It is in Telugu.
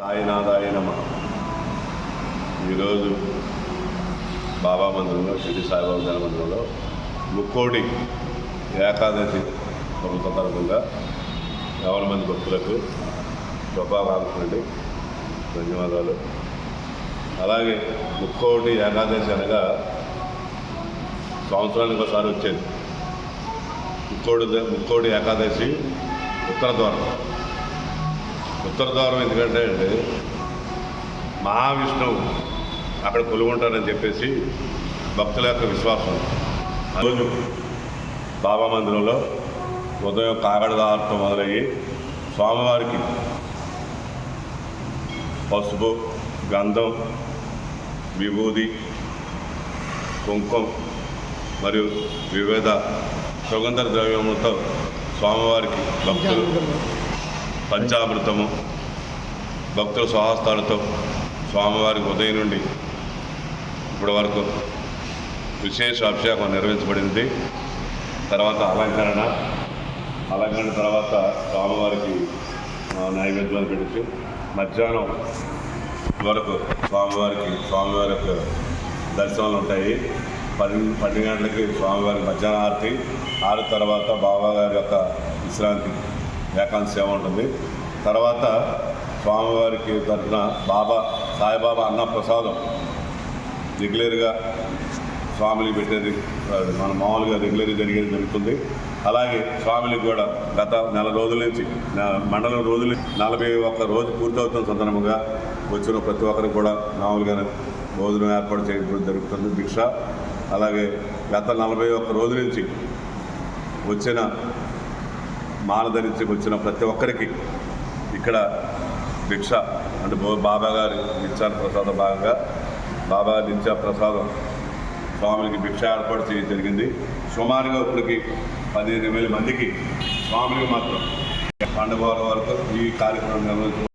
సాయినాథాయ నమః. ఈరోజు బాబా మందిరంలో, షిరిడి సాయిబాబా గారి మందిరంలో ముక్కోటి ఏకాదశి సందర్భంగా 50 మంది భక్తులకు శుభాకాంక్షలు, ధన్యవాదాలు. అలాగే ముక్కోటి ఏకాదశి అనగా సంవత్సరానికి ఒకసారి వచ్చేది. ముక్కోటి ఏకాదశి ఉత్తర ద్వారం ఎందుకంటే మహావిష్ణువు అక్కడ కొలుగుంటారని చెప్పేసి భక్తుల యొక్క విశ్వాసం. రోజు బాబా మందిరంలో ఉదయం కాగడదారుతో మొదలయ్యి స్వామివారికి పసుపు, గంధం, విభూది, కుంకుమ మరియు వివిధ సుగంధ ద్రవ్యములతో స్వామివారికి భక్తులు పంచామృతము, భక్తుల స్వహస్తాలతో స్వామివారికి ఉదయం నుండి ఇప్పటి వరకు విశేష అభిషేకం నిర్వహించబడింది. తర్వాత అలంకరణ తర్వాత స్వామివారికి నైవేద్యాలు పెట్టి మధ్యాహ్నం వరకు స్వామివారి యొక్క దర్శనాలు ఉంటాయి. 10 గంటలకి స్వామివారికి మధ్యాహ్న ఆరతి తర్వాత బాబాగారి యొక్క విశ్రాంతి ఏకాంత సేవ ఉంటుంది. తర్వాత స్వామివారికి తరఫున సాయిబాబా అన్న ప్రసాదం రెగ్యులర్గా స్వామికి పెట్టేది మన మామూలుగా రెగ్యులర్గా జరుగుతుంది. అలాగే స్వామికి కూడా గత నెల రోజుల నుంచి మండలం రోజులు 41 రోజు పూర్తవుతున్న సందర్భంగా వచ్చిన ప్రతి ఒక్కరికి కూడా మామూలుగా భోజనం ఏర్పాటు చేయడం జరుగుతుంది, భిక్ష. అలాగే గత 41 రోజుల నుంచి వచ్చిన మానధరించి వచ్చిన ప్రతి ఒక్కరికి ఇక్కడ భిక్ష అంటే బాబా గారి నిత్యాన ప్రసాదం భాగంగా బాబా గారి నిత్య ప్రసాదం స్వామికి భిక్ష ఏర్పాటు చేయడం జరిగింది. సుమారుగా ఇప్పటికి 15,000 మందికి స్వామికి మాత్రం పండుగ వరకు ఈ కార్యక్రమం నిర్వహించబడింది.